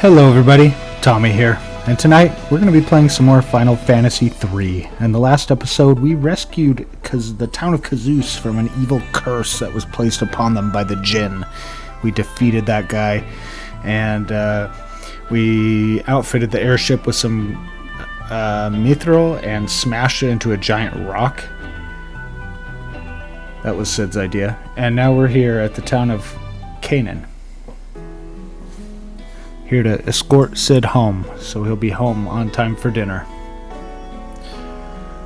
Hello everybody, Tommy here, and tonight we're going to be playing some more Final Fantasy III. In the last episode, we rescued the town of Kazuz from an evil curse that was placed upon them by the Jinn. We defeated that guy, and we outfitted the airship with some mithril and smashed it into a giant rock. That was Sid's idea. And now we're here at the town of Canaan, here to escort Sid home, so he'll be home on time for dinner.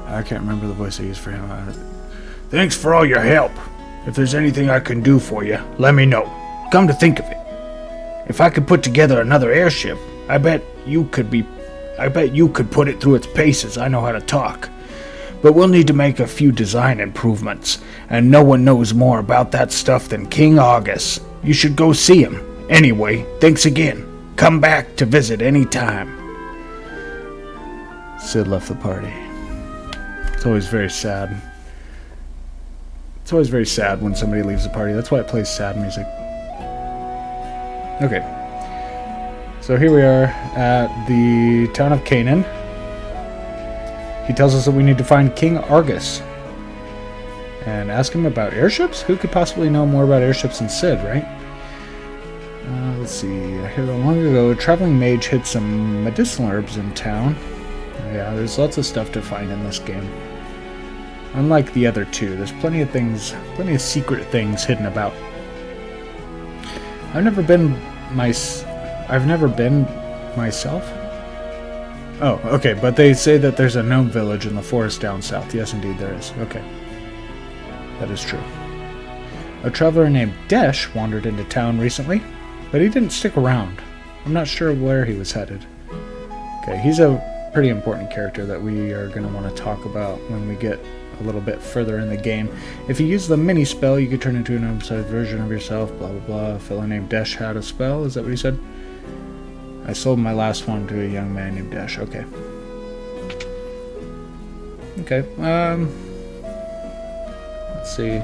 I can't remember the voice I used for him. Thanks for all your help. If there's anything I can do for you, let me know. Come to think of it, if I could put together another airship, I bet you could put it through its paces. I know how to talk. But we'll need to make a few design improvements, and no one knows more about that stuff than King August. You should go see him. Anyway, thanks again. Come back to visit any time. Sid left the party. It's always very sad. It's always very sad when somebody leaves a party. That's why it plays sad music. Okay. So here we are at the town of Canaan. He tells us that we need to find King Argus and ask him about airships? Who could possibly know more about airships than Sid, right? Let's see. I heard that long ago, a traveling mage hid some medicinal herbs in town. Yeah, there's lots of stuff to find in this game. Unlike the other two, there's plenty of secret things hidden about. I've never been myself. Oh, okay, but they say that there's a gnome village in the forest down south. Yes, indeed, there is. Okay. That is true. A traveler named Desh wandered into town recently, but he didn't stick around. I'm not sure where he was headed. Okay, he's a pretty important character that we are going to want to talk about when we get a little bit further in the game. If you use the mini spell, you could turn into an gnome-sized version of yourself, blah blah blah. A fellow named Desh had a spell, is that what he said? I sold my last one to a young man named Desh. Okay. Okay, let's see.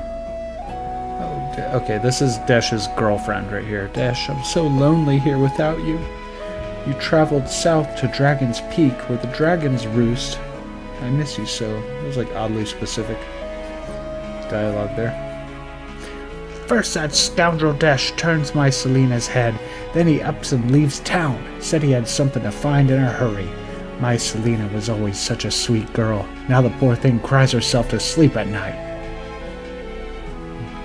Oh, okay, this is Desh's girlfriend right here. Desh, I'm so lonely here without you. You traveled south to Dragon's Peak, where the dragons roost. I miss you so. It was like oddly specific dialogue there. First that scoundrel Desh turns my Selina's head, then he ups and leaves town. Said he had something to find in a hurry. My Selina was always such a sweet girl. Now the poor thing cries herself to sleep at night.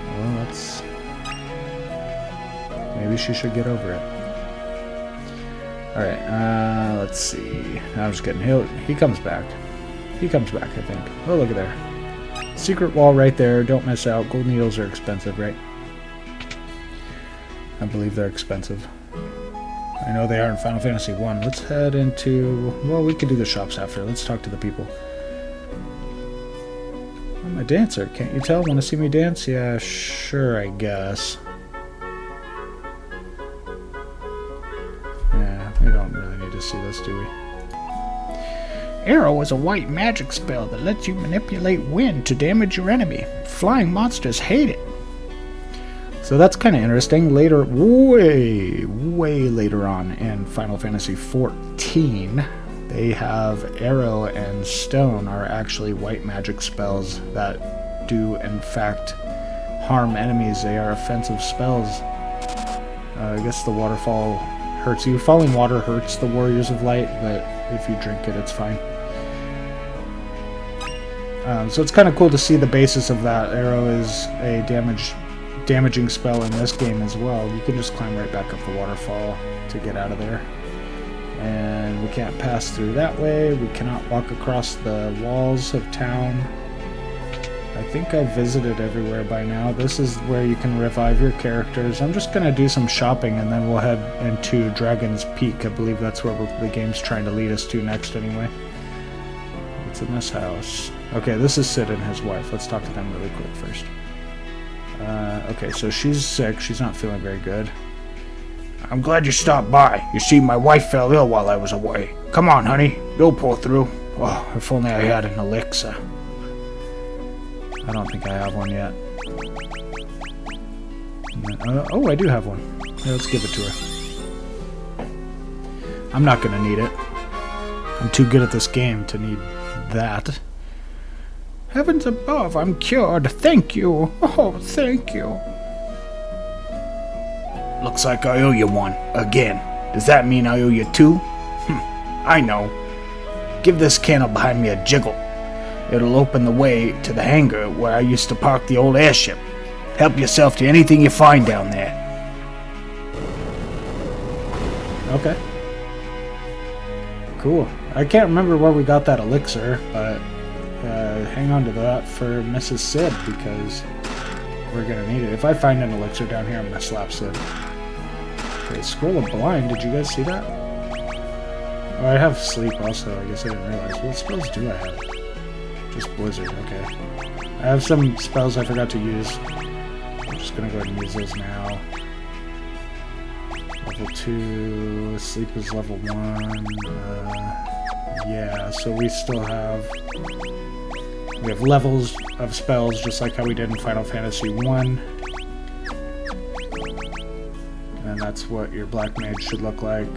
Well, that's... maybe she should get over it. Alright, let's see. I was getting... he comes back. He comes back, I think. Oh, look at there. Secret wall right there. Don't miss out. Gold needles are expensive, right? I believe they're expensive. I know they are in Final Fantasy 1. Let's head into... well, we could do the shops after. Let's talk to the people. I'm a dancer. Can't you tell? Want to see me dance? Yeah, sure, I guess. Yeah, we don't really need to see this, do we? Arrow is a white magic spell that lets you manipulate wind to damage your enemy. Flying monsters hate it. So that's kind of interesting. Later, way later on in Final Fantasy XIV, they have arrow and stone are actually white magic spells that do, in fact, harm enemies. They are offensive spells. I guess the waterfall hurts you. Falling water hurts the Warriors of Light, but if you drink it, it's fine. So it's kind of cool to see the basis of that. Arrow is a damaging spell in this game as well. You can just climb right back up the waterfall to get out of there. And we can't pass through that way. We cannot walk across the walls of town. I think I've visited everywhere by now. This is where you can revive your characters. I'm just going to do some shopping and then we'll head into Dragon's Peak. I believe that's where the game's trying to lead us to next anyway. What's in this house? Okay, this is Sid and his wife. Let's talk to them really quick first. Okay, so she's sick. She's not feeling very good. I'm glad you stopped by. You see, my wife fell ill while I was away. Come on, honey. You'll pull through. Oh, if only I had an elixir. I don't think I have one yet. Oh, I do have one. Yeah, let's give it to her. I'm not gonna need it. I'm too good at this game to need that. Heavens above, I'm cured. Thank you. Oh, thank you. Looks like I owe you one. Again. Does that mean I owe you two? I know. Give this candle behind me a jiggle. It'll open the way to the hangar where I used to park the old airship. Help yourself to anything you find down there. Okay. Cool. I can't remember where we got that elixir, but hang on to that for Mrs. Sid, because we're gonna need it. If I find an elixir down here, I'm gonna slap Sid. Okay, Scroll of Blind, did you guys see that? Oh, I have Sleep also, I guess I didn't realize. What spells do I have? Just Blizzard, okay. I have some spells I forgot to use. I'm just gonna go ahead and use those now. Level 2, Sleep is level 1. Yeah, so we still have... We have levels of spells just like how we did in Final Fantasy 1. And that's what your Black Mage should look like.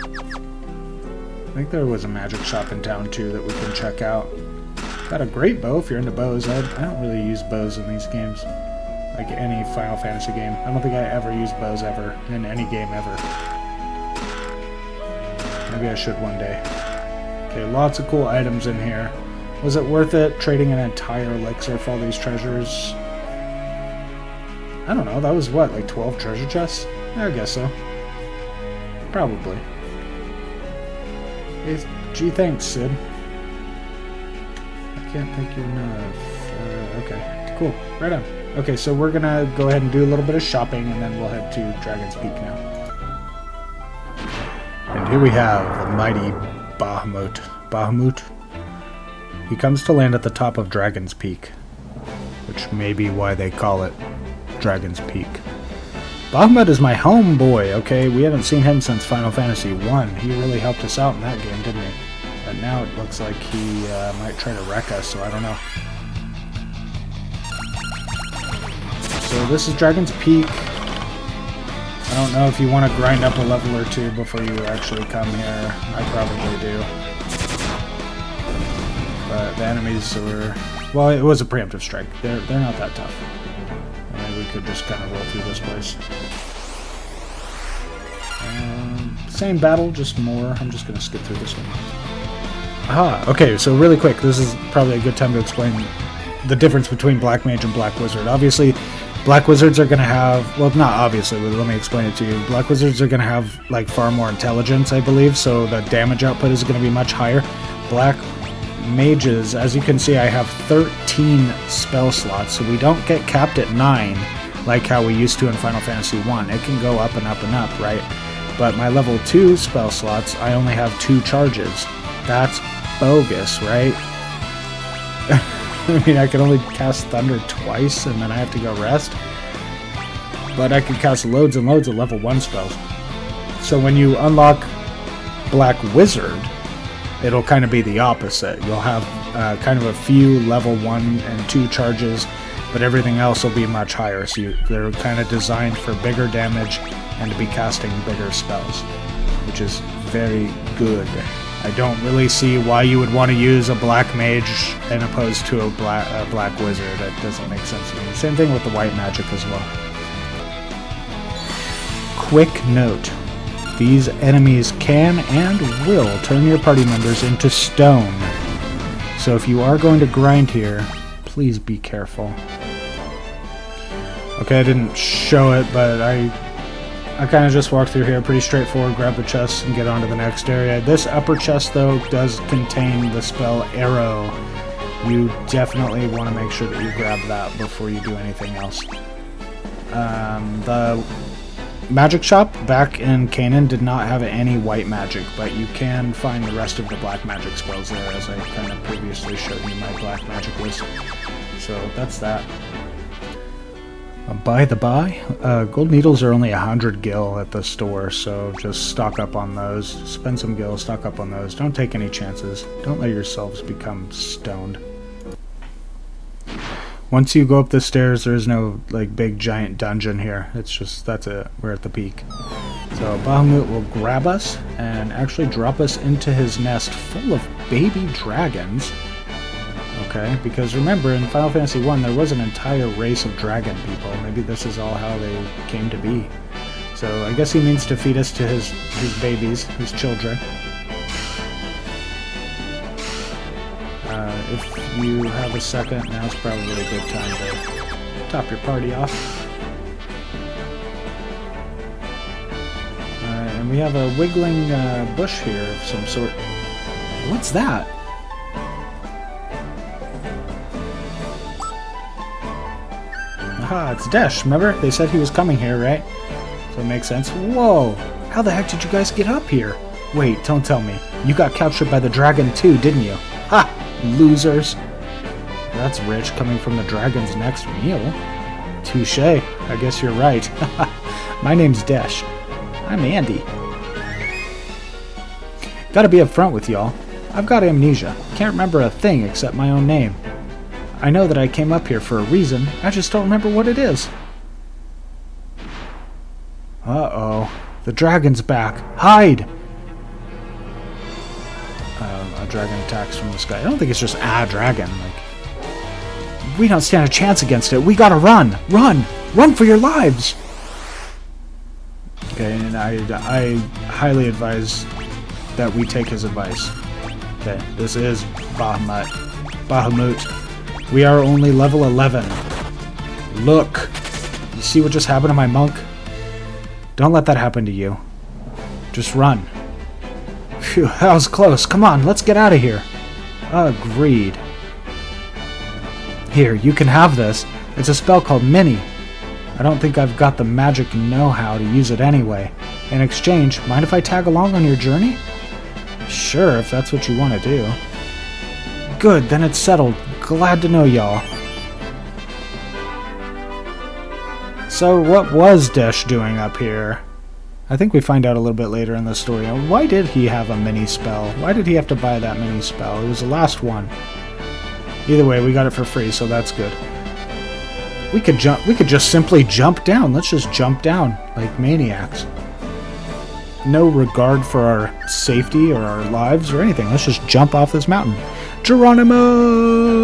I think there was a magic shop in town too that we can check out. Got a great bow if you're into bows. I don't really use bows in these games. Like any Final Fantasy game. I don't think I ever use bows ever in any game ever. Maybe I should one day. Okay, lots of cool items in here. Was it worth it trading an entire elixir for all these treasures? I don't know, that was what, like 12 treasure chests? I guess so. Probably. Hey, gee, thanks, Sid. I can't thank you enough. Okay, cool. Right on. Okay, so we're gonna go ahead and do a little bit of shopping, and then we'll head to Dragon's Peak now. And here we have the mighty Bahamut. Bahamut? He comes to land at the top of Dragon's Peak, which may be why they call it Dragon's Peak. Bahamut is my homeboy, okay? We haven't seen him since Final Fantasy 1. He really helped us out in that game, didn't he? But now it looks like he might try to wreck us, so I don't know. So this is Dragon's Peak. I don't know if you want to grind up a level or two before you actually come here. I probably do. But the enemies were... Well, it was a preemptive strike. They're not that tough. And we could just kind of roll through this place. Same battle, just more. I'm just going to skip through this one. Aha, okay, so really quick, this is probably a good time to explain the difference between Black Mage and Black Wizard. Obviously, Black Wizards are going to have... Well, not obviously, but let me explain it to you. Black Wizards are going to have, like, far more intelligence, I believe, so the damage output is going to be much higher. Black Mages, as you can see, I have 13 spell slots, so we don't get capped at 9, like how we used to in Final Fantasy 1. It can go up and up and up, right? But my level 2 spell slots, I only have 2 charges. That's bogus, right? I mean, I can only cast Thunder twice, and then I have to go rest. But I can cast loads and loads of level 1 spells. So when you unlock Black Wizard, it'll kind of be the opposite. You'll have kind of a few level 1 and 2 charges, but everything else will be much higher. So they're kind of designed for bigger damage and to be casting bigger spells, which is very good. I don't really see why you would want to use a Black Mage as opposed to a Black Wizard. That doesn't make sense to me. Same thing with the White Magic as well. Quick note. These enemies can and will turn your party members into stone. So if you are going to grind here, please be careful. Okay, I didn't show it, but I kind of just walked through here, pretty straightforward, grab the chest and get on to the next area. This upper chest, though, does contain the spell Arrow. You definitely want to make sure that you grab that before you do anything else. The magic shop back in Canaan did not have any white magic, but you can find the rest of the black magic spells there, as I kind of previously showed you my black magic list. So that's that. By the by, gold needles are only 100 gil at the store, so just stock up on those. Spend some gil, stock up on those. Don't take any chances. Don't let yourselves become stoned. Once you go up the stairs, there is no like big giant dungeon here. It's just, that's it. We're at the peak. So Bahamut will grab us and actually drop us into his nest full of baby dragons. Okay, because remember, in Final Fantasy I, there was an entire race of dragon people. Maybe this is all how they came to be. So I guess he means to feed us to his babies, his children. If you have a second, now's probably a good time to top your party off. And we have a wiggling bush here of some sort. What's that? Aha, it's Desh. Remember? They said he was coming here, right? So it makes sense. Whoa! How the heck did you guys get up here? Wait, don't tell me. You got captured by the dragon too, didn't you? Ha! Losers. That's rich coming from the dragon's next meal. Touché. I guess you're right. My name's Desh. I'm Andy. Gotta be upfront with y'all. I've got amnesia. Can't remember a thing except my own name. I know that I came up here for a reason. I just don't remember what it is. Uh-oh. The dragon's back. Hide! A dragon attacks from the sky. I don't think it's just a dragon. Like, we don't stand a chance against it. We gotta run! Run! Run for your lives! Okay, and I highly advise that we take his advice. Okay, this is Bahamut. We are only level 11. Look! You see what just happened to my monk? Don't let that happen to you. Just run. Phew, that was close. Come on, let's get out of here. Agreed. Here, you can have this. It's a spell called Mini. I don't think I've got the magic know-how to use it anyway. In exchange, mind if I tag along on your journey? Sure, if that's what you want to do. Good, then it's settled. Glad to know y'all. So what was Desh doing up here? I think we find out a little bit later in the story. Why did he have a mini spell? Why did he have to buy that mini spell? It was the last one. Either way, we got it for free, so that's good. We could just simply jump down. Let's just jump down like maniacs. No regard for our safety or our lives or anything. Let's just jump off this mountain. Geronimo!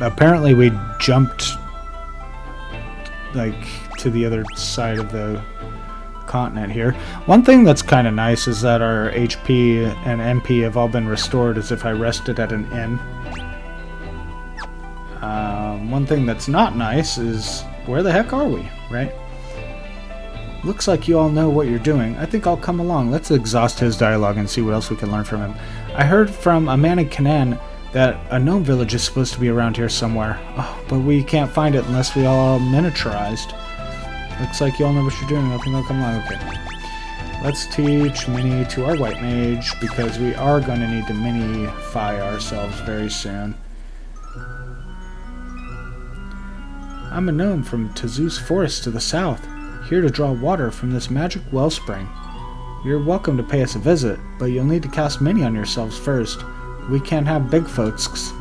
Apparently we jumped like to the other side of the continent here. One thing that's kind of nice is that our HP and MP have all been restored as if I rested at an inn. One thing that's not nice is where the heck are we, right? Looks like you all know what you're doing. I think I'll come along. Let's exhaust his dialogue and see what else we can learn from him. I heard from a man in Canaan that a gnome village is supposed to be around here somewhere. Oh, but we can't find it unless we all are miniaturized. Looks like you all know what you're doing. I think I'll come along. Okay. Let's teach Mini to our white mage, because we are going to need to minify ourselves very soon. I'm a gnome from Tazus Forest to the south, here to draw water from this magic wellspring. You're welcome to pay us a visit, but you'll need to cast Mini on yourselves first. We can't have big folks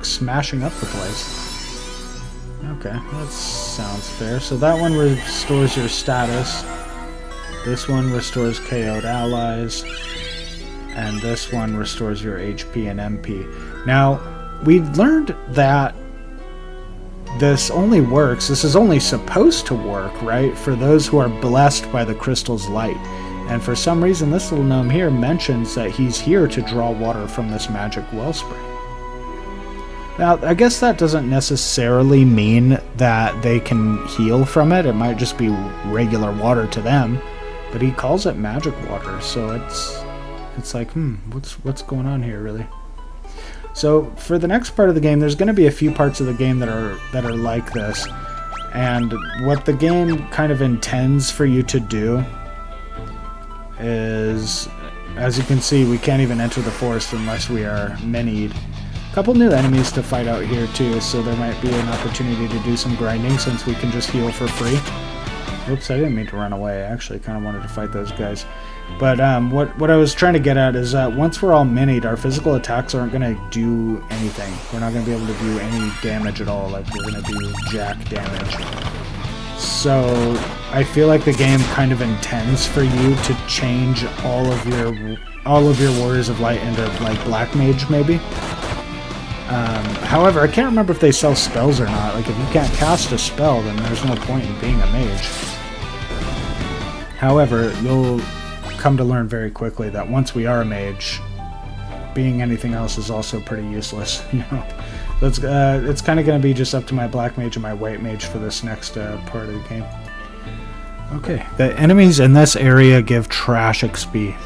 smashing up the place. Okay, that sounds fair. So that one restores your status. This one restores KO'd allies. And this one restores your HP and MP. Now, we learned that this only works, this is only supposed to work, right, for those who are blessed by the crystal's light. And for some reason, this little gnome here mentions that he's here to draw water from this magic wellspring. Now, I guess that doesn't necessarily mean that they can heal from it. It might just be regular water to them. But he calls it magic water, so it's like, what's going on here, really? So for the next part of the game, there's going to be a few parts of the game that are like this. And what the game kind of intends for you to do is, as you can see, we can't even enter the forest unless we are minied. A couple new enemies to fight out here too, so there might be an opportunity to do some grinding since we can just heal for free. Oops, I didn't mean to run away. I actually kind of wanted to fight those guys. But what I was trying to get at is that once we're all minied, our physical attacks aren't going to do anything. We're not going to be able to do any damage at all. Like, we're going to do jack damage. So I feel like the game kind of intends for you to change all of your Warriors of Light into like Black Mage, maybe. However, I can't remember if they sell spells or not. Like, if you can't cast a spell, then there's no point in being a mage. However, you'll come to learn very quickly that once we are a mage, being anything else is also pretty useless. You know, it's kind of going to be just up to my Black Mage and my White Mage for this next part of the game. Okay, the enemies in this area give trash XP.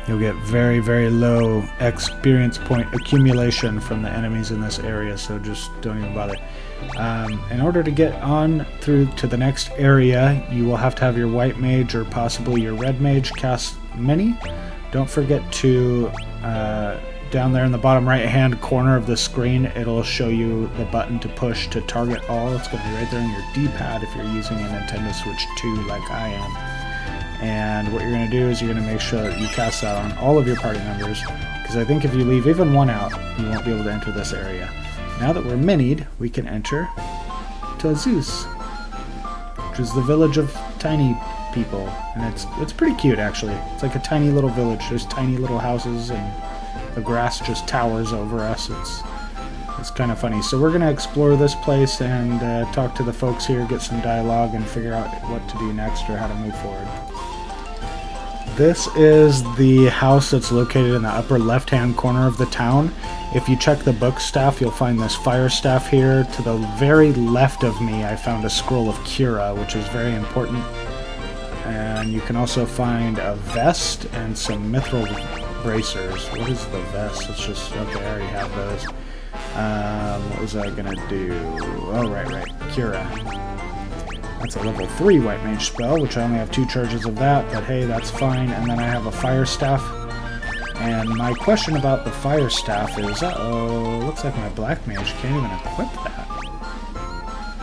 You'll get very, very low experience point accumulation from the enemies in this area, so just don't even bother. In order to get on through to the next area, you will have to have your White Mage or possibly your Red Mage cast Mini. Don't forget to, down there in the bottom right hand corner of the screen, it'll show you the button to push to target all. It's going to be right there on your D-pad if you're using a Nintendo Switch 2 like I am. And what you're going to do is you're going to make sure that you cast that on all of your party members, because I think if you leave even one out, you won't be able to enter this area. Now that we're minied, we can enter to Zeus, which is the village of tiny people, and it's pretty cute actually. It's like a tiny little village. There's tiny little houses, and the grass just towers over us. It's kind of funny. So we're going to explore this place and talk to the folks here, get some dialogue, and figure out what to do next or how to move forward. This is the house that's located in the upper left-hand corner of the town. If you check the book staff, you'll find this fire staff here. To the very left of me, I found a scroll of Cura, which is very important. And you can also find a vest and some mithril bracers. What is the vest? It's just, okay, I already have those. What was I gonna do? Oh, right, Cura. That's a level 3 White Mage spell, which I only have 2 charges of that, but hey, that's fine. And then I have a Fire Staff. And my question about the Fire Staff is, looks like my Black Mage can't even equip that.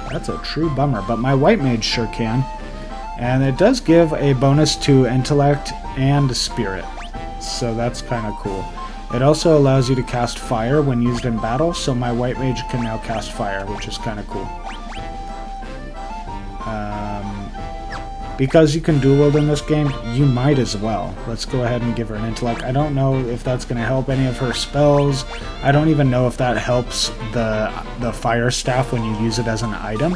That's a true bummer, but my White Mage sure can. And it does give a bonus to Intellect and Spirit, so that's kind of cool. It also allows you to cast Fire when used in battle, so my White Mage can now cast Fire, which is kind of cool. Because you can dual wield in this game, you might as well. Let's go ahead and give her an Intellect. I don't know if that's going to help any of her spells. I don't even know if that helps the Fire Staff when you use it as an item.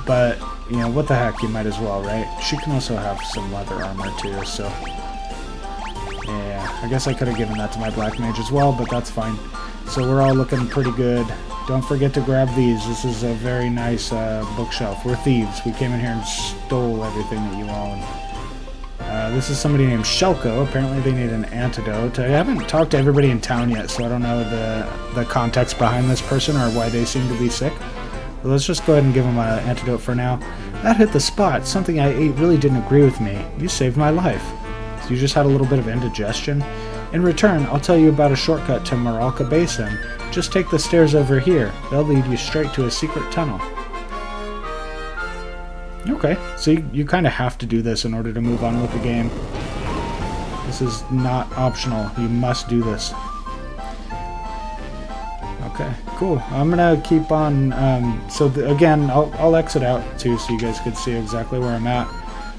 But, you know, what the heck, you might as well, right? She can also have some leather armor too, so... yeah, I guess I could have given that to my Black Mage as well, but that's fine. So we're all looking pretty good. Don't forget to grab these. This is a very nice bookshelf. We're thieves. We came in here and stole everything that you own. This is somebody named Shelko. Apparently they need an antidote. I haven't talked to everybody in town yet, so I don't know the context behind this person or why they seem to be sick. But let's just go ahead and give them an antidote for now. That hit the spot. Something I ate really didn't agree with me. You saved my life. So you just had a little bit of indigestion? In return, I'll tell you about a shortcut to Maralka Basin. Just take the stairs over here. They'll lead you straight to a secret tunnel. Okay, so you kind of have to do this in order to move on with the game. This is not optional. You must do this. Okay, cool. I'm gonna keep on. Again, I'll exit out too, so you guys can see exactly where I'm at.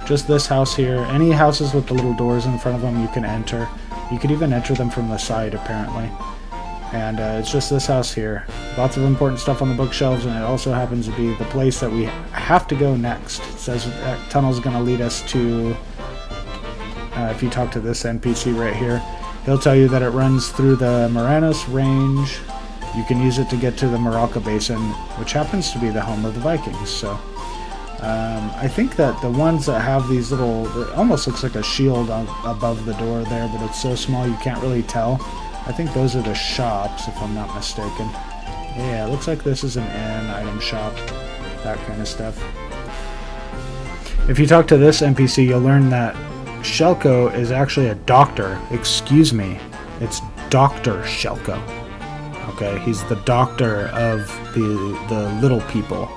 Just this house here. Any houses with the little doors in front of them, you can enter. You could even enter them from the side, apparently. And it's just this house here. Lots of important stuff on the bookshelves, and it also happens to be the place that we have to go next. It says that tunnel's going to lead us to, if you talk to this NPC right here, he'll tell you that it runs through the Moranis Range. You can use it to get to the Maralka Basin, which happens to be the home of the Vikings. So I think that the ones that have these little, it almost looks like a shield above the door there, but it's so small you can't really tell. I think those are the shops, if I'm not mistaken. Yeah, it looks like this is an inn, item shop, that kind of stuff. If you talk to this NPC, you'll learn that Shelko is actually a doctor. Excuse me, it's Dr. Shelko. Okay, he's the doctor of the little people,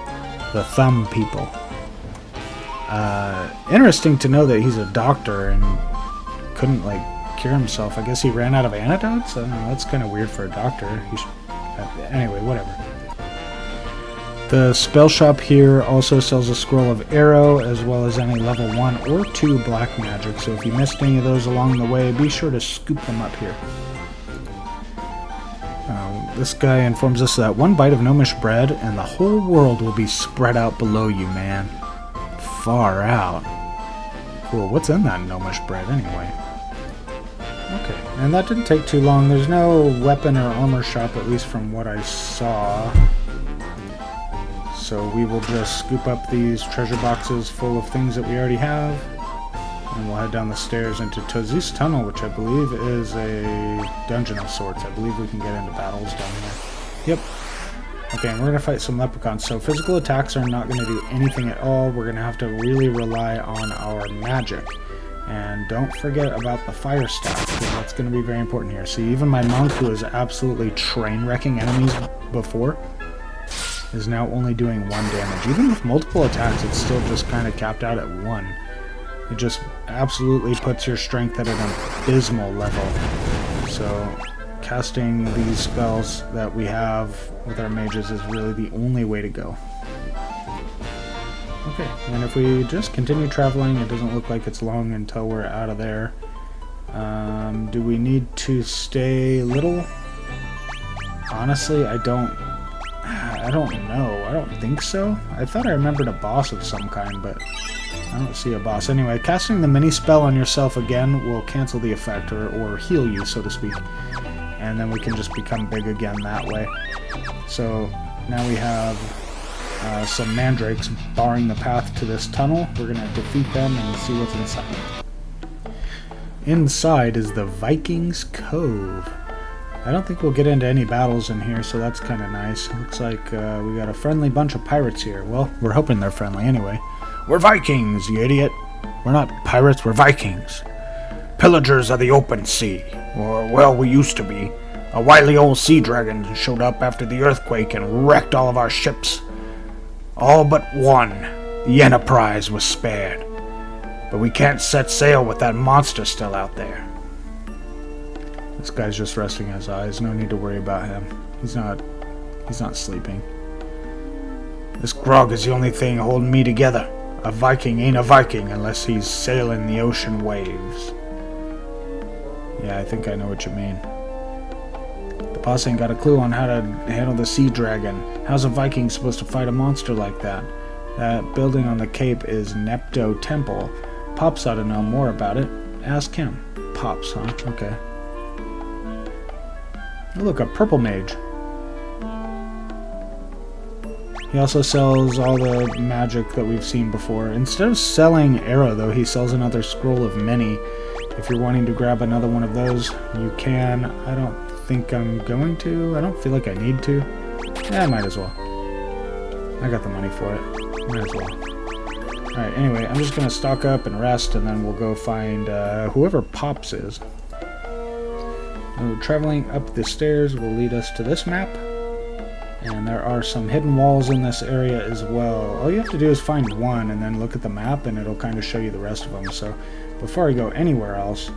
the thumb people. Interesting to know that he's a doctor and couldn't, like, cure himself. I guess he ran out of antidotes? I don't know, that's kind of weird for a doctor. He should, anyway, whatever. The spell shop here also sells a scroll of arrow, as well as any level 1 or 2 black magic, so if you missed any of those along the way, be sure to scoop them up here. This guy informs us that one bite of gnomish bread and the whole world will be spread out below you, man. Far out. Cool, what's in that gnomish bread anyway? Okay, and that didn't take too long. There's no weapon or armor shop, at least from what I saw. So we will just scoop up these treasure boxes full of things that we already have. And we'll head down the stairs into Tozi's Tunnel, which I believe is a dungeon of sorts. I believe we can get into battles down here. Yep. Okay, and we're going to fight some leprechauns. So physical attacks are not going to do anything at all. We're going to have to really rely on our magic. And don't forget about the fire staff, because that's going to be very important here. See, even my monk, who was absolutely train-wrecking enemies before, is now only doing 1 damage. Even with multiple attacks, it's still just kind of capped out at 1. It just absolutely puts your strength at an abysmal level. So casting these spells that we have with our mages is really the only way to go. Okay, and if we just continue traveling, it doesn't look like it's long until we're out of there. Do we need to stay little? Honestly, I don't know. I don't think so. I thought I remembered a boss of some kind, but I don't see a boss. Anyway, casting the mini spell on yourself again will cancel the effect, or heal you, so to speak. And then we can just become big again that way. So now we have some mandrakes barring the path to this tunnel. We're going to defeat them and see what's inside. Inside is the Vikings Cove. I don't think we'll get into any battles in here, so that's kind of nice. Looks like we got a friendly bunch of pirates here. Well, we're hoping they're friendly anyway. We're Vikings, you idiot. We're not pirates, we're Vikings. Pillagers of the open sea. Or, well, we used to be. A wily old sea dragon showed up after the earthquake and wrecked all of our ships. All but one, the Enterprise, was spared. But we can't set sail with that monster still out there. This guy's just resting his eyes. No need to worry about him. He's not sleeping. This grog is the only thing holding me together. A Viking ain't a Viking unless he's sailing the ocean waves. Yeah, I think I know what you mean. The boss ain't got a clue on how to handle the sea dragon. How's a Viking supposed to fight a monster like that? That building on the cape is Nepto Temple. Pops ought to know more about it. Ask him. Pops, huh? Okay. Oh, look, a purple mage. He also sells all the magic that we've seen before. Instead of selling arrow, though, he sells another scroll of many. If you're wanting to grab another one of those, you can. I don't think I'm going to. I don't feel like I need to. Yeah, I might as well. I got the money for it. Might as well. Alright, anyway, I'm just going to stock up and rest, and then we'll go find whoever Pops is. Traveling up the stairs will lead us to this map. And there are some hidden walls in this area as well. All you have to do is find one and then look at the map and it'll kind of show you the rest of them. So before I go anywhere else,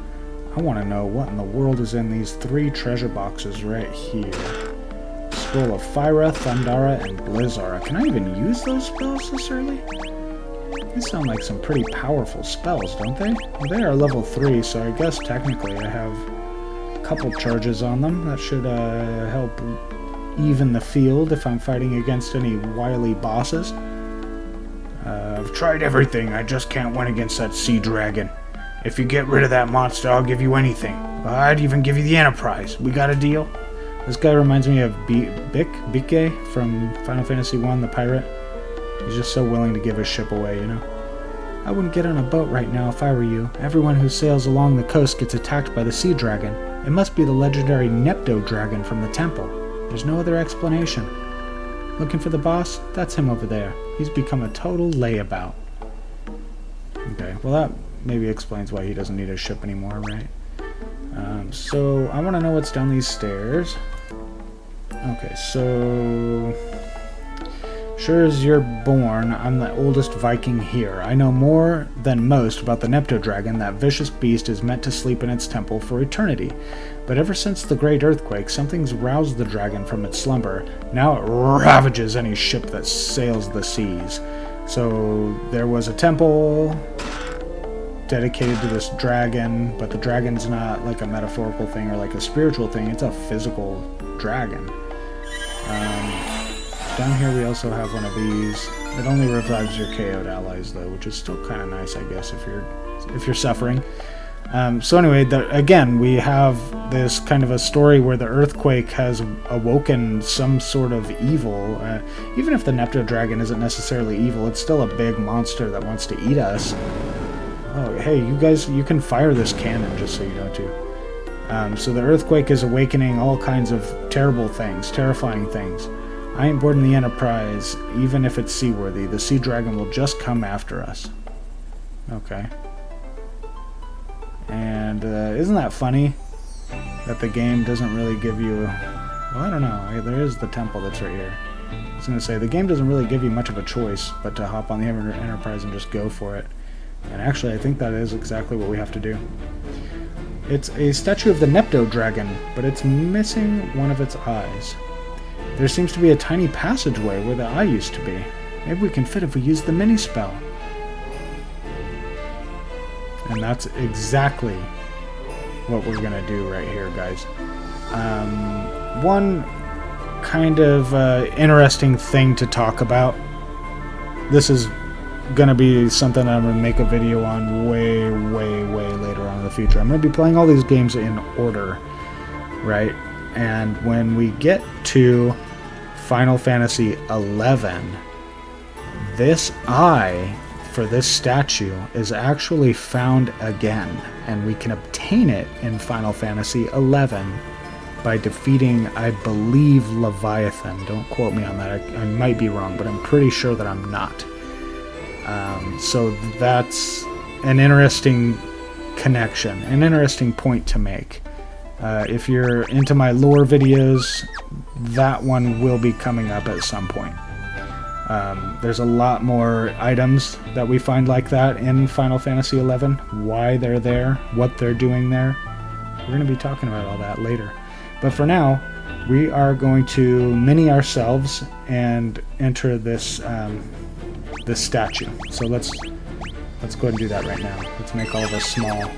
I want to know what in the world is in these 3 treasure boxes right here. Scroll of Fyra, Thundara, and Blizzara. Can I even use those spells this early? These sound like some pretty powerful spells, don't they? Well, they are level 3, so I guess technically I have a couple charges on them. That should help even the field if I'm fighting against any wily bosses. I've tried everything, I just can't win against that sea dragon. If you get rid of that monster, I'll give you anything. I'd even give you the Enterprise. We got a deal? This guy reminds me of Bike from Final Fantasy I, the pirate. He's just so willing to give his ship away, you know? I wouldn't get on a boat right now if I were you. Everyone who sails along the coast gets attacked by the sea dragon. It must be the legendary Nepto dragon from the temple. There's no other explanation. Looking for the boss? That's him over there. He's become a total layabout. Okay, well that maybe explains why he doesn't need his ship anymore, right? So I want to know what's down these stairs. Okay, so Sure as you're born, I'm the oldest Viking here. I know more than most about the Nepto Dragon. That vicious beast is meant to sleep in its temple for eternity. But ever since the Great Earthquake, something's roused the dragon from its slumber. Now it ravages any ship that sails the seas. So there was a temple dedicated to this dragon, but the dragon's not like a metaphorical thing or like a spiritual thing. It's a physical dragon. Down here we also have one of these. It only revives your KO'd allies though, which is still kind of nice, I guess, if you're suffering. So anyway, again, we have this kind of a story where the earthquake has awoken some sort of evil. Even if the Nepto Dragon isn't necessarily evil, it's still a big monster that wants to eat us. Oh, hey, you guys, you can fire this cannon just so you know too. So the earthquake is awakening all kinds of terrible things, terrifying things. I ain't boarding the Enterprise, even if it's seaworthy. The Sea Dragon will just come after us. Okay. And isn't that funny? That the game doesn't really give you... Well, I don't know. There is the temple that's right here. I was going to say, the game doesn't really give you much of a choice, but to hop on the Enterprise and just go for it. And actually, I think that is exactly what we have to do. It's a statue of the Nepto Dragon, but it's missing one of its eyes. There seems to be a tiny passageway where the eye used to be. Maybe we can fit if we use the mini-spell. And that's exactly what we're going to do right here, guys. One kind of interesting thing to talk about. This is going to be something I'm going to make a video on way later on in the future. I'm going to be playing all these games in order, right? And when we get to Final Fantasy XI, this eye for this statue is actually found again, and we can obtain it in Final Fantasy XI by defeating, I believe, Leviathan. Don't quote me on that. I might be wrong, but I'm pretty sure that I'm not. So that's an interesting connection, an interesting point to make. If you're into my lore videos, that one will be coming up at some point. There's a lot more items that we find like that in Final Fantasy XI, why they're there, what they're doing there. We're going to be talking about all that later. But for now, we are going to mini ourselves and enter this this statue. So let's go ahead and do that right now. Let's make all of us small.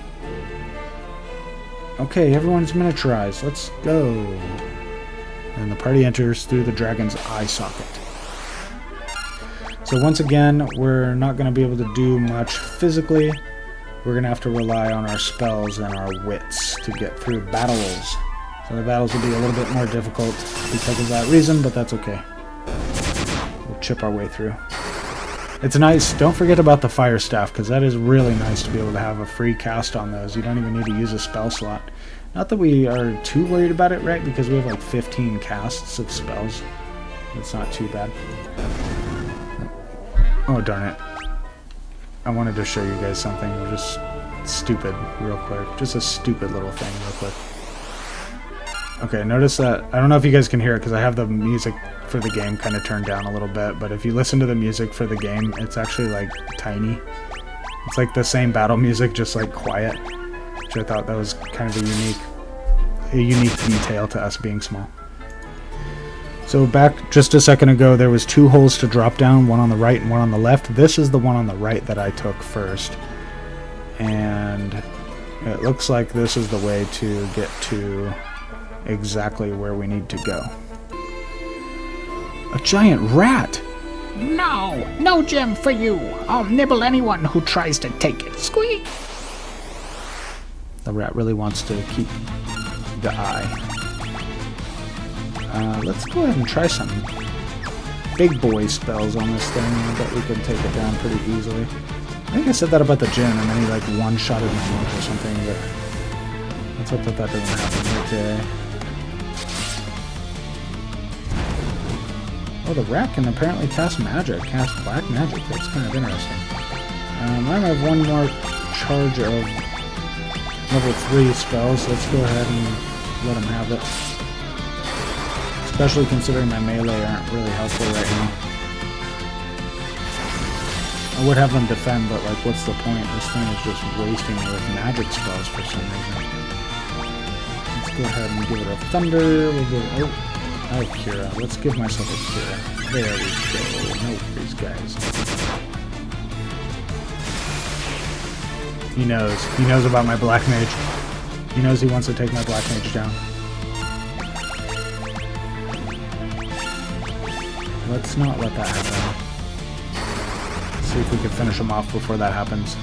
Okay, everyone's miniaturized. Let's go. And the party enters through the dragon's eye socket. So once again, we're not going to be able to do much physically. We're going to have to rely on our spells and our wits to get through battles. So the battles will be a little bit more difficult because of that reason, but that's okay. We'll chip our way through. It's nice. Don't forget about the fire staff, because that is really nice to be able to have a free cast on those. You don't even need to use a spell slot. Not that we are too worried about it, right? Because we have like 15 casts of spells. It's not too bad. Oh, darn it. I wanted to show you guys something just stupid real quick. Just a stupid little thing real quick. Okay, notice that. I don't know if you guys can hear it because I have the music for the game kind of turned down a little bit, but if you listen to the music for the game, it's actually like tiny. It's like the same battle music, just like quiet, which I thought that was kind of a unique detail to us being small. So back just a second ago, there was 2 holes to drop down, one on the right and one on the left. This is the one on the right that I took first. And it looks like this is the way to get to exactly where we need to go. A giant rat! No! No gem for you! I'll nibble anyone who tries to take it. Squeak! The rat really wants to keep the eye. Let's go ahead and try some big boy spells on this thing. I bet we can take it down pretty easily. I think I said that about the gem, and then he like one-shotted my monk or something, but let's hope that that doesn't happen. Okay. Oh, the rat can apparently cast magic, cast black magic. That's kind of interesting. I have one more charge of level 3 spells. Let's go ahead and let him have it. Especially considering my melee aren't really helpful right now. I would have them defend, but like, what's the point? This thing is just wasting me with magic spells for some reason. Let's go ahead and give it a thunder. We'll give oh, Kira. Let's give myself a Kira. There we go. No worries, guys. He knows. He knows about my Black Mage. He knows he wants to take my Black Mage down. Let's not let that happen. Let's see if we can finish him off before that happens.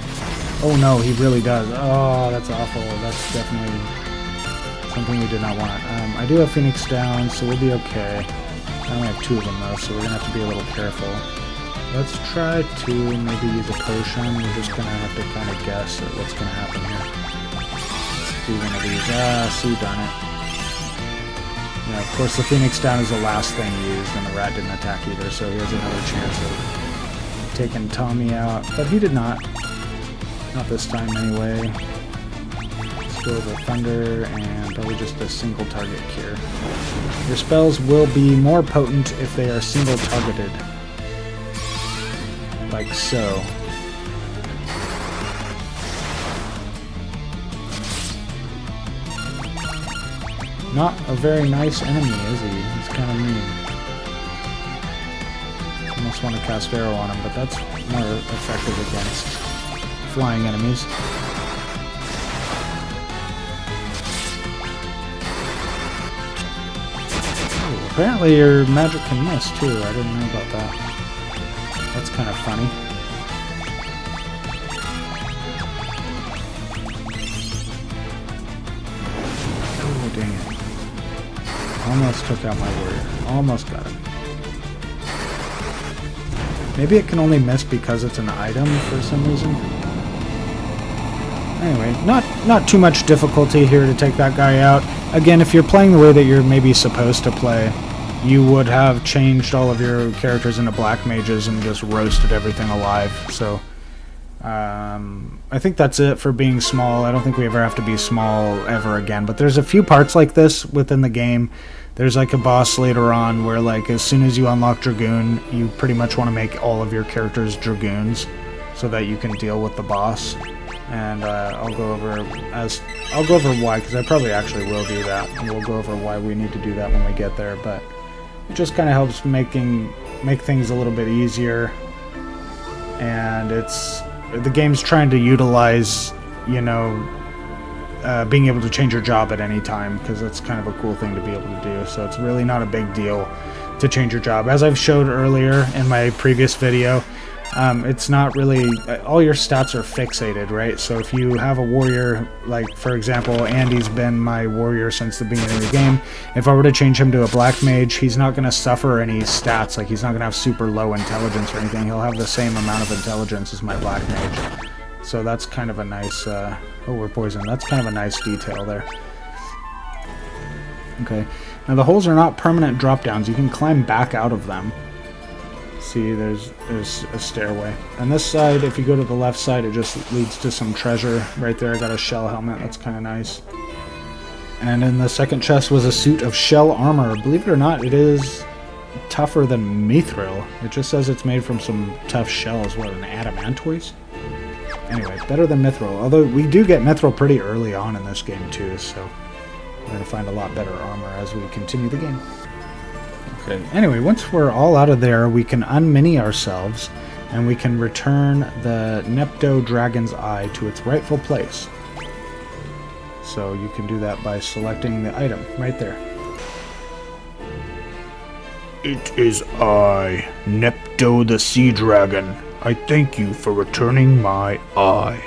Oh no, he really does. Oh, that's awful. That's definitely something we did not want. I do have Phoenix down, so we'll be okay. I only have 2 of them though, so we're going to have to be a little careful. Let's try to maybe use a potion. We're just going to have to kind of guess at what's going to happen here. Let's do one of these. See, darn it. Yeah, of course the Phoenix down is the last thing used, and the rat didn't attack either, so he has another chance of taking Tommy out. But he did not. Not this time anyway. Let's go over Thunder, and probably just a single target cure. Your spells will be more potent if they are single targeted. Like so. Not a very nice enemy, is he? He's kind of mean. Almost want to cast Arrow on him, but that's more effective against flying enemies. Oh, apparently your magic can miss too. I didn't know about that. That's kind of funny. Oh, dang it. Almost took out my warrior. Almost got him. Maybe it can only miss because it's an item for some reason. Anyway, not too much difficulty here to take that guy out. Again, if you're playing the way that you're maybe supposed to play, you would have changed all of your characters into black mages and just roasted everything alive. So, I think that's it for being small. I don't think we ever have to be small ever again. But there's a few parts like this within the game. There's like a boss later on where like as soon as you unlock Dragoon, you pretty much want to make all of your characters Dragoons so that you can deal with the boss. And I'll go over why, because I probably actually will do that, and we'll go over why we need to do that when we get there. But it just kind of helps make things a little bit easier, and the game's trying to utilize, you know, being able to change your job at any time, because that's kind of a cool thing to be able to do. So it's really not a big deal to change your job. As I've showed earlier in my previous video, it's not really, all your stats are fixated, right? So if you have a warrior, like for example, Andy's been my warrior since the beginning of the game. If I were to change him to a black mage, he's not going to suffer any stats, like he's not going to have super low intelligence or anything. He'll have the same amount of intelligence as my black mage. So that's kind of a nice, oh, we're poisoned. That's kind of a nice detail there. Okay, now the holes are not permanent drop downs. You can climb back out of them. See, there's a stairway. On this side, if you go to the left side, it just leads to some treasure. Right there, I got a shell helmet. That's kind of nice. And in the second chest was a suit of shell armor. Believe it or not, it is tougher than mithril. It just says it's made from some tough shells. What, an adamantoise? Anyway, better than mithril. Although we do get mithril pretty early on in this game too, so we're going to find a lot better armor as we continue the game. Okay, anyway, once we're all out of there, we can unmini ourselves, and we can return the Nepto Dragon's Eye to its rightful place. So you can do that by selecting the item right there. It is I, Nepto the Sea Dragon. I thank you for returning my eye.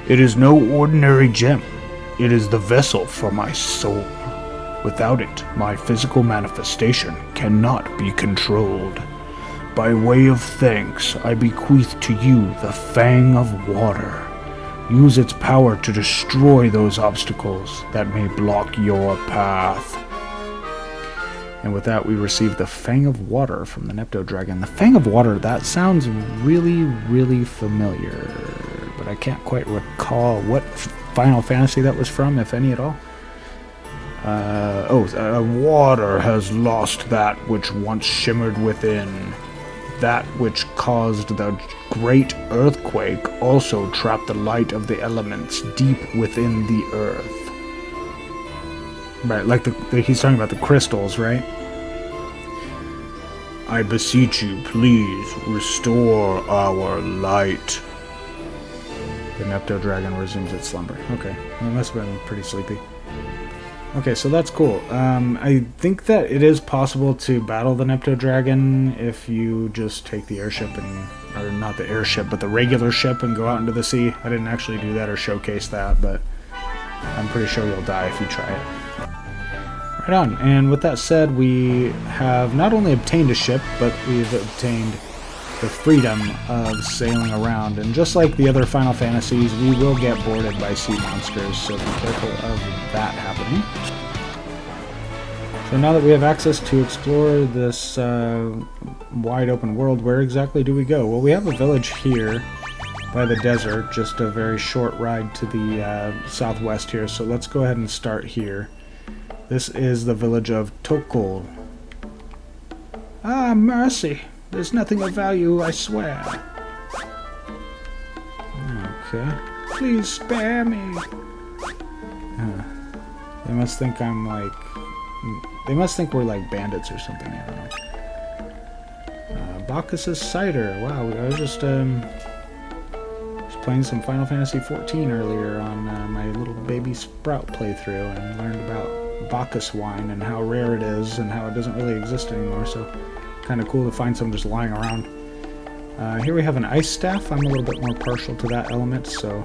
It is no ordinary gem. It is the vessel for my soul. Without it, my physical manifestation cannot be controlled. By way of thanks, I bequeath to you the Fang of Water. Use its power to destroy those obstacles that may block your path. And with that, we receive the Fang of Water from the Nepto Dragon. The Fang of Water, that sounds really, really familiar, but I can't quite recall what Final Fantasy that was from, if any at all. Water has lost that which once shimmered within, that which caused the great earthquake also trapped the light of the elements deep within the earth. Right, like he's talking about the crystals, right? I beseech you, please restore our light. The Nepto Dragon resumes its slumber. Okay, well, it must have been pretty sleepy. Okay, so that's cool. I think that it is possible to battle the Nepto Dragon if you just take the airship or not the airship, but the regular ship and go out into the sea. I didn't actually do that or showcase that, but I'm pretty sure you'll die if you try it. Right on. And with that said, we have not only obtained a ship, but we've obtained the freedom of sailing around. And just like the other Final Fantasies, we will get boarded by sea monsters, so be careful of that happening. So now that we have access to explore this wide open world, where exactly do we go? Well, we have a village here by the desert, just a very short ride to the southwest here, so let's go ahead and start here. This is the village of Tokol. Ah, mercy. There's nothing of value, I swear. Okay. Please spare me. They must think I'm like... They must think we're like bandits or something, I don't know. Bacchus's Cider. Wow, I was just playing some Final Fantasy XIV earlier on my little baby Sprout playthrough and learned about Bacchus wine and how rare it is and how it doesn't really exist anymore, so kind of cool to find some just lying around. Here we have an ice staff. I'm a little bit more partial to that element, so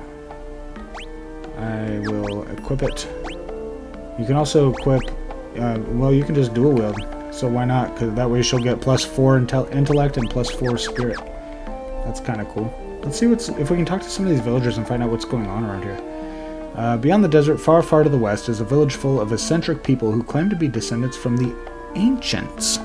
I will equip it. You can also equip, well, you can just dual wield, so why not? Because that way she'll get +4 intellect and +4 spirit. That's kind of cool. Let's see if we can talk to some of these villagers and find out what's going on around here. Beyond the desert, far, far to the west, is a village full of eccentric people who claim to be descendants from the Ancients.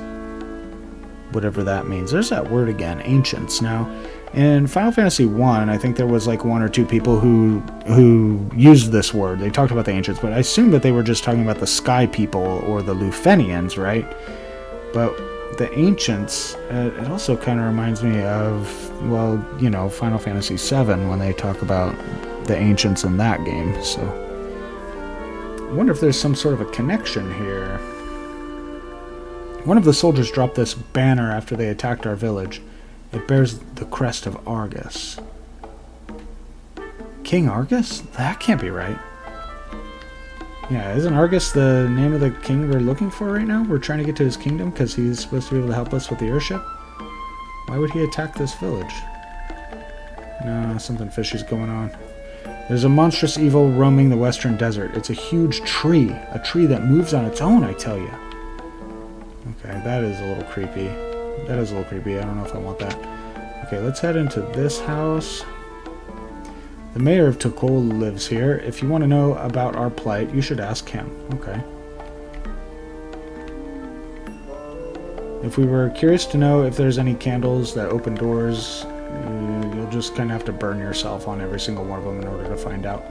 Whatever that means. There's that word again, Ancients. Now, in Final Fantasy I, I think there was like 1 or 2 people who used this word. They talked about the Ancients, but I assume that they were just talking about the Sky People or the Lufenians, right? But the Ancients, it also kind of reminds me of, well, you know, Final Fantasy VII when they talk about the Ancients in that game, so I wonder if there's some sort of a connection here. One of the soldiers dropped this banner after they attacked our village. It bears the crest of Argus. King Argus? That can't be right. Yeah, isn't Argus the name of the king we're looking for right now? We're trying to get to his kingdom because he's supposed to be able to help us with the airship? Why would he attack this village? No, something fishy's going on. There's a monstrous evil roaming the western desert. It's a huge tree. A tree that moves on its own, I tell you. Okay, that is a little creepy. That is a little creepy. I don't know if I want that. Okay, let's head into this house. The mayor of Tokol lives here. If you want to know about our plight, you should ask him. Okay. If we were curious to know if there's any candles that open doors, you'll just kind of have to burn yourself on every single one of them in order to find out.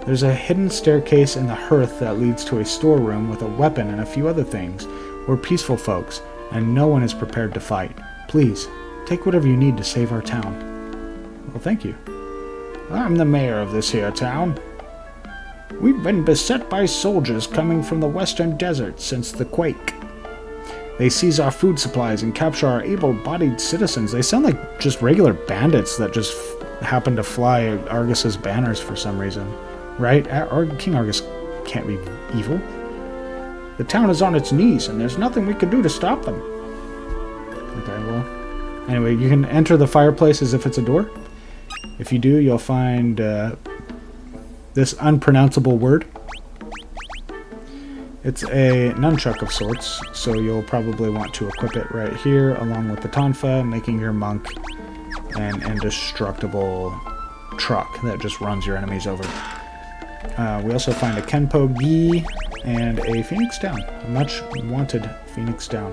There's a hidden staircase in the hearth that leads to a storeroom with a weapon and a few other things. We're peaceful folks, and no one is prepared to fight. Please, take whatever you need to save our town. Well, thank you. I'm the mayor of this here town. We've been beset by soldiers coming from the western desert since the quake. They seize our food supplies and capture our able-bodied citizens. They sound like just regular bandits that just happen to fly Argus's banners for some reason. Right? King Argus can't be evil. The town is on its knees, and there's nothing we can do to stop them. Okay, well... Anyway, you can enter the fireplace as if it's a door. If you do, you'll find this unpronounceable word. It's a nunchuck of sorts, so you'll probably want to equip it right here, along with the tonfa, making your monk an indestructible truck that just runs your enemies over. We also find a Kenpo Gi and a Phoenix Down, a much wanted Phoenix Down.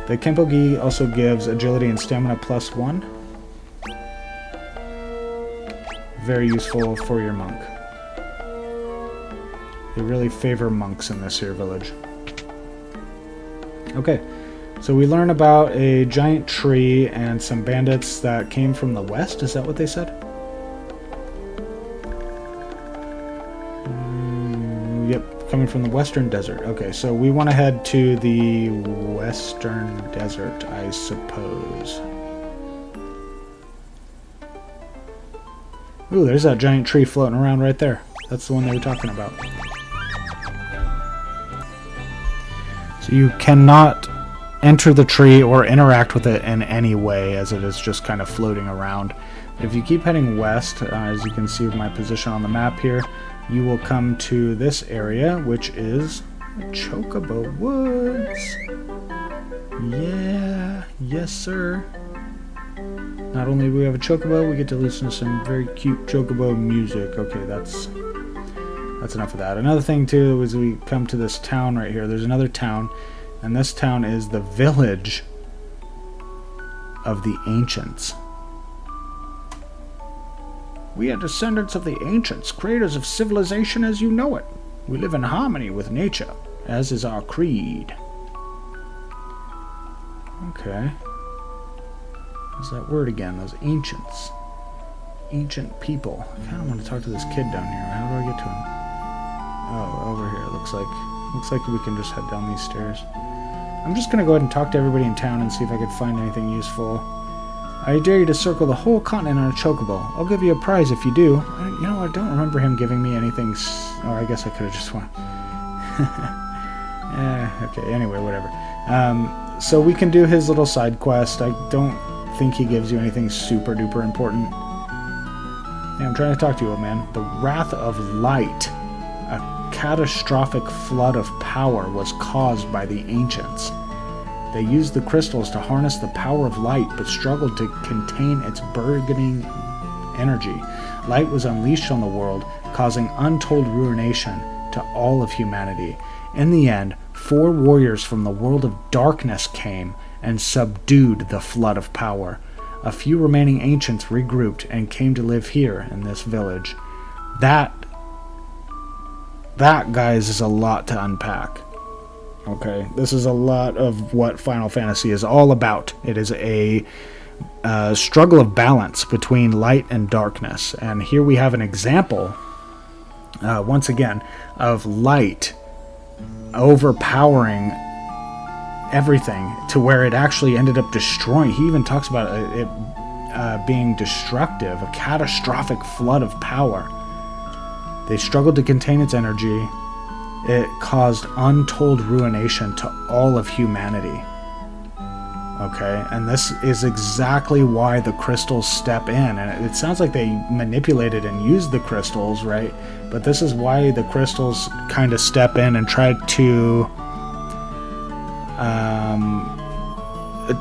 The Kenpo Gi also gives agility and stamina +1. Very useful for your monk. They really favor monks in this here village. Okay, So we learn about a giant tree and some bandits that came from the west. Is that what they said? Yep, coming from the western desert. Okay, so we want to head to the western desert, I suppose. Ooh, there's that giant tree floating around right there. That's the one they were talking about. So you cannot enter the tree or interact with it in any way, as it is just kind of floating around. If you keep heading west, as you can see with my position on the map here, you will come to this area, which is Chocobo Woods. Yeah, yes sir. Not only do we have a chocobo, we get to listen to some very cute chocobo music. Okay, that's enough of that. Another thing too is we come to this town right here. There's another town, and this town is the village of the ancients. We are descendants of the ancients, creators of civilization as you know it. We live in harmony with nature, as is our creed. Okay. What's that word again? Those ancients. Ancient people. I kind of want to talk to this kid down here. How do I get to him? Oh, over here. Looks like we can just head down these stairs. I'm just going to go ahead and talk to everybody in town and see if I can find anything useful. I dare you to circle the whole continent on a chocobo. I'll give you a prize if you do. I don't remember him giving me anything. Or I guess I could have just won. Okay, anyway, whatever. So we can do his little side quest. I don't think he gives you anything super duper important. Yeah, I'm trying to talk to you, old man. The Wrath of Light, a catastrophic flood of power, was caused by the ancients. They used the crystals to harness the power of light, but struggled to contain its burgeoning energy. Light was unleashed on the world, causing untold ruination to all of humanity. In the end, 4 warriors from the world of darkness came and subdued the flood of power. A few remaining ancients regrouped and came to live here in this village. That, guys, is a lot to unpack. Okay, this is a lot of what Final Fantasy is all about. It is a struggle of balance between light and darkness. And here we have an example, once again, of light overpowering everything to where it actually ended up destroying. He even talks about it being destructive, a catastrophic flood of power. They struggled to contain its energy. It caused untold ruination to all of humanity. Okay, and this is exactly why the crystals step in. And it sounds like they manipulated and used the crystals, right? But this is why the crystals kind of step in and try to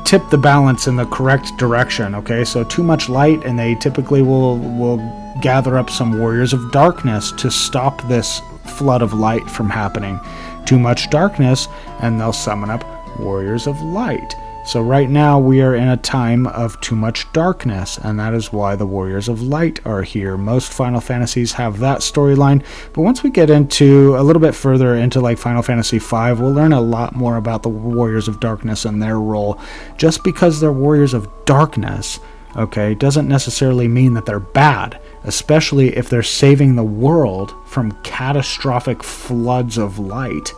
tip the balance in the correct direction. Okay, so too much light, and they typically will gather up some warriors of darkness to stop this flood of light from happening. Too much darkness, and they'll summon up warriors of light. So right now we are in a time of too much darkness, and that is why the Warriors of Light are here. Most Final Fantasies have that storyline, but once we get into a little bit further into like Final Fantasy V, we'll learn a lot more about the Warriors of Darkness and their role. Just because they're Warriors of Darkness, okay, doesn't necessarily mean that they're bad, especially if they're saving the world from catastrophic floods of light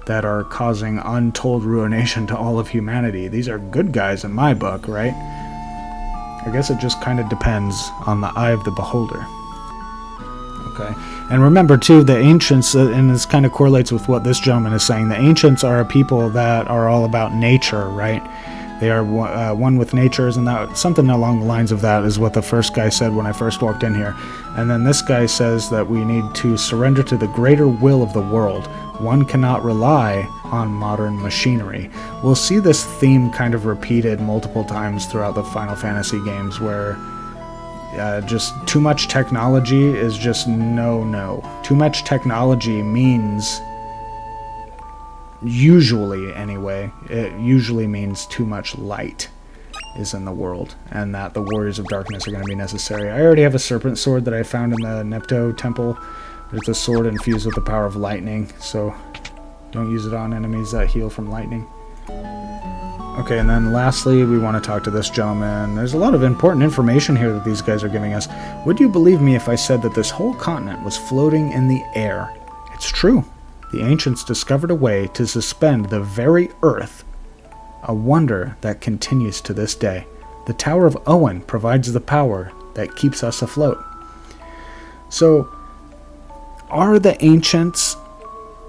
that are causing untold ruination to all of humanity. These are good guys in my book, right? I guess it just kind of depends on the eye of the beholder. Okay. And remember, too, the ancients, and this kind of correlates with what this gentleman is saying, the ancients are a people that are all about nature, right? They are one with nature, and that something along the lines of that is what the first guy said when I first walked in here. And then this guy says that we need to surrender to the greater will of the world. One cannot rely on modern machinery. We'll see this theme kind of repeated multiple times throughout the Final Fantasy games, where just too much technology is just no. Too much technology means, usually anyway, it usually means too much light is in the world, and that the Warriors of Darkness are going to be necessary. I already have a serpent sword that I found in the Nepto temple. It's a sword infused with the power of lightning, so don't use it on enemies that heal from lightning. Okay, and then lastly, we want to talk to this gentleman. There's a lot of important information here that these guys are giving us. Would you believe me if I said that this whole continent was floating in the air? It's true. The ancients discovered a way to suspend the very earth, a wonder that continues to this day. The Tower of Owen provides the power that keeps us afloat. So, are the ancients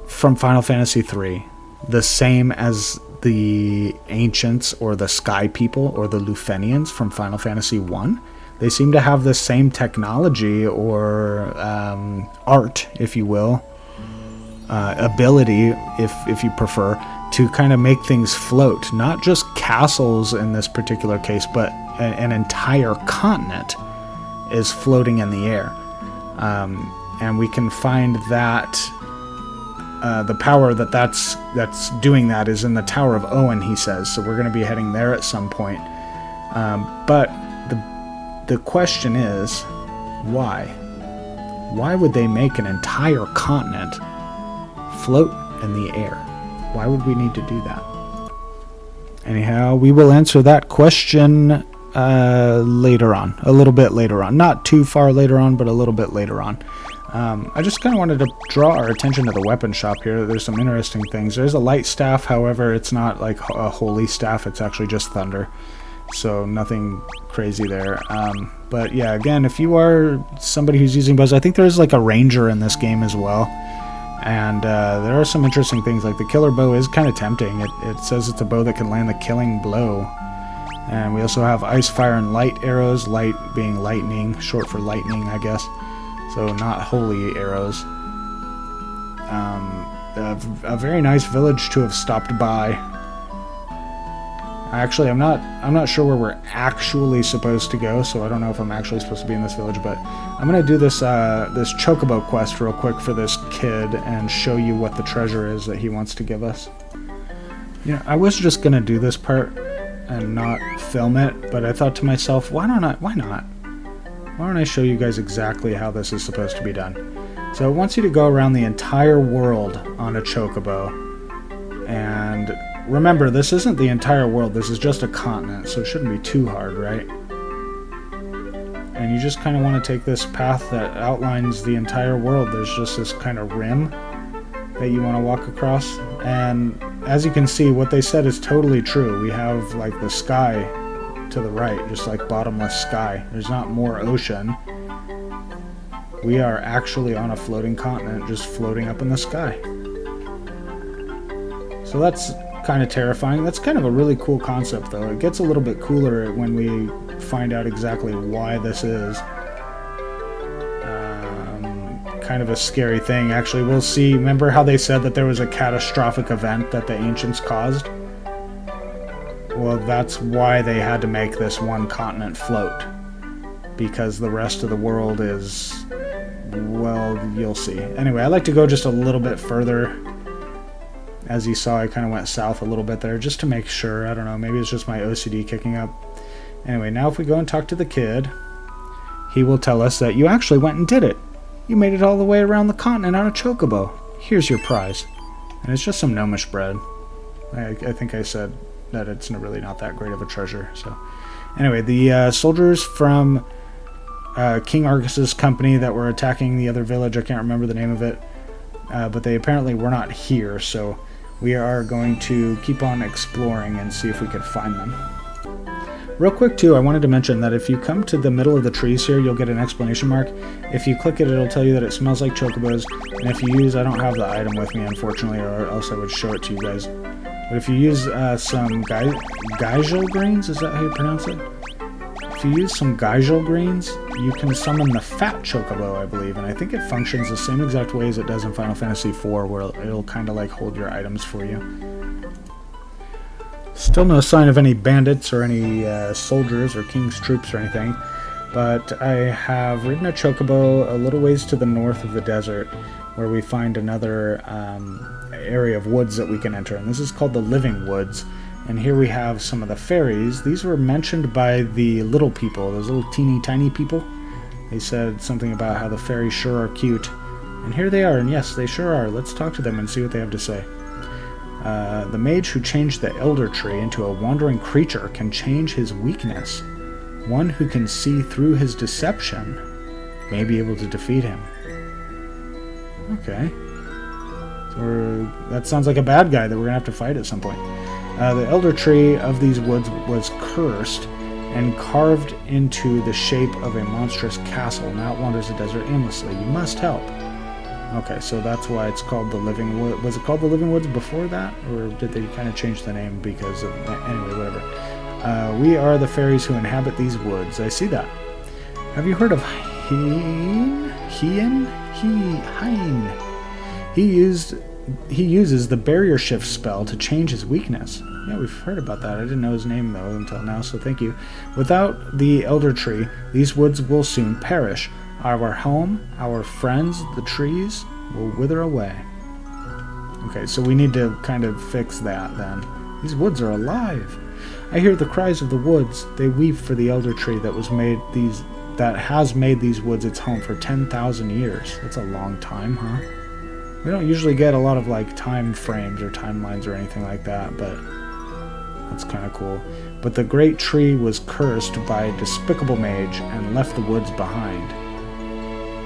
from Final Fantasy III the same as the ancients or the sky people or the Lufenians from Final Fantasy I? They seem to have the same technology or art, if you will, ability, if you prefer, to kind of make things float. Not just castles in this particular case, but an entire continent is floating in the air. And we can find that the power that's doing that is in the Tower of Owen, he says. So we're going to be heading there at some point. But the question is, why? Why would they make an entire continent float in the air? Why would we need to do that? Anyhow, we will answer that question later on. A little bit later on. Not too far later on, but a little bit later on. I just kind of wanted to draw our attention to the weapon shop here. There's some interesting things. There's a light staff, however, it's not like a holy staff. It's actually just thunder. So nothing crazy there. But yeah, again, if you are somebody who's using bows, I think there's like a ranger in this game as well. And there are some interesting things, like the killer bow is kind of tempting. It says it's a bow that can land the killing blow. And we also have ice, fire, and light arrows. Light being lightning, short for lightning, I guess. So not holy arrows. A very nice village to have stopped by. Actually, I'm not sure where we're actually supposed to go, so I don't know if I'm actually supposed to be in this village, but I'm gonna do this this chocobo quest real quick for this kid and show you what the treasure is that he wants to give us. You know, I was just gonna do this part and not film it, but I thought to myself, why not? Why don't I show you guys exactly how this is supposed to be done? So it wants you to go around the entire world on a chocobo, and remember, this isn't the entire world, this is just a continent, so it shouldn't be too hard, right? And you just kind of want to take this path that outlines the entire world. There's just this kind of rim that you want to walk across, and as you can see, what they said is totally true. We have like the sky to the right, just like bottomless sky. There's not more ocean. We are actually on a floating continent, just floating up in the sky. So that's kind of terrifying. That's kind of a really cool concept, though. It gets a little bit cooler when we find out exactly why this is. Kind of a scary thing, actually. We'll see. Remember how they said that there was a catastrophic event that the ancients caused? Well, that's why they had to make this one continent float. Because the rest of the world is... well, you'll see. Anyway, I like to go just a little bit further. As you saw, I kind of went south a little bit there just to make sure. I don't know, maybe it's just my OCD kicking up. Anyway, now if we go and talk to the kid, he will tell us that you actually went and did it. You made it all the way around the continent on a chocobo. Here's your prize. And it's just some gnomish bread. I think I said that it's really not that great of a treasure. So, anyway, the soldiers from King Argus's company that were attacking the other village, I can't remember the name of it, but they apparently were not here, so we are going to keep on exploring and see if we can find them. Real quick too, I wanted to mention that if you come to the middle of the trees here, you'll get an exclamation mark. If you click it, it'll tell you that it smells like chocobos, and if you use, I don't have the item with me unfortunately, or else I would show it to you guys, but if you use some Gaijal greens, is that how you pronounce it? If you use some Gaijal greens, you can summon the fat chocobo, I believe, and I think it functions the same exact way as it does in Final Fantasy IV, where it'll kind of like hold your items for you. Still no sign of any bandits or any soldiers or king's troops or anything, but I have ridden a chocobo a little ways to the north of the desert, where we find another area of woods that we can enter, and this is called the Living Woods. And here we have some of the fairies. These were mentioned by the little people, those little teeny tiny people. They said something about how the fairies sure are cute. And here they are, and yes, they sure are. Let's talk to them and see what they have to say. The mage who changed the Elder Tree into a wandering creature can change his weakness. One who can see through his deception may be able to defeat him. Okay. So that sounds like a bad guy that we're going to have to fight at some point. The Elder Tree of these woods was cursed and carved into the shape of a monstrous castle. Now it wanders the desert aimlessly. You must help. Okay, so that's why it's called the Living Woods. Was it called the Living Woods before that? Or did they kind of change the name because of... Anyway, whatever. We are the fairies who inhabit these woods. I see that. Have you heard of Hein? He uses the Barrier Shift spell to change his weakness. Yeah, we've heard about that. I didn't know his name, though, until now, so thank you. Without the Elder Tree, these woods will soon perish. Our home, our friends, the trees, will wither away. Okay, so we need to kind of fix that, then. These woods are alive. I hear the cries of the woods. They weep for the Elder Tree that has made these woods its home for 10,000 years. That's a long time, huh? We don't usually get a lot of, like, time frames or timelines or anything like that, but that's kind of cool. But the great tree was cursed by a despicable mage and left the woods behind.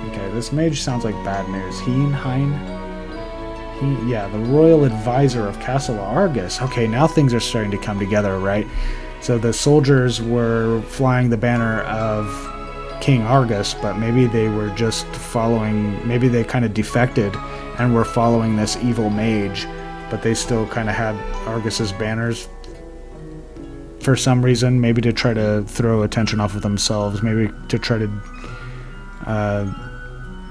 Okay, this mage sounds like bad news. Yeah, the royal advisor of Castle Argus. Okay, now things are starting to come together, right? So the soldiers were flying the banner of King Argus, but maybe they were just following, maybe they kind of defected and were following this evil mage, but they still kind of had Argus's banners for some reason, maybe to try to throw attention off of themselves, maybe to try to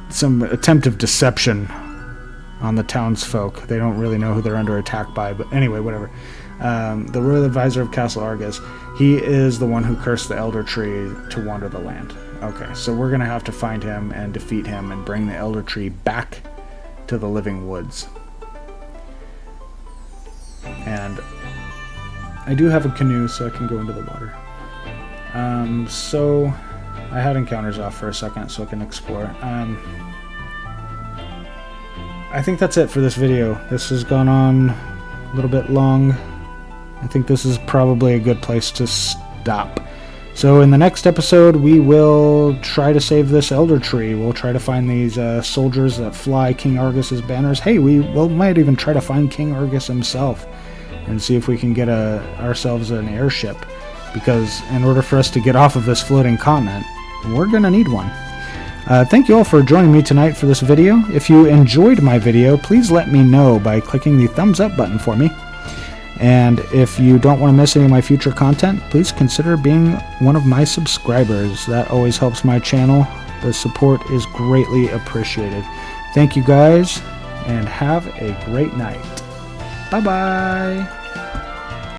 some attempt of deception on the townsfolk. They don't really know who they're under attack by, but anyway, whatever. The royal advisor of Castle Argus, he is the one who cursed the Elder Tree to wander the land. Okay, so we're going to have to find him and defeat him and bring the Elder Tree back to the Living Woods. And I do have a canoe, so I can go into the water. So I had encounters off for a second so I can explore. I think that's it for this video. This has gone on a little bit long. I think this is probably a good place to stop. So in the next episode, we will try to save this Elder Tree. We'll try to find these soldiers that fly King Argus's banners. Hey, we might even try to find King Argus himself and see if we can get ourselves an airship. Because in order for us to get off of this floating continent, we're going to need one. Thank you all for joining me tonight for this video. If you enjoyed my video, please let me know by clicking the thumbs up button for me. And if you don't want to miss any of my future content, please consider being one of my subscribers. That always helps my channel. The support is greatly appreciated. Thank you guys, and have a great night. Bye-bye.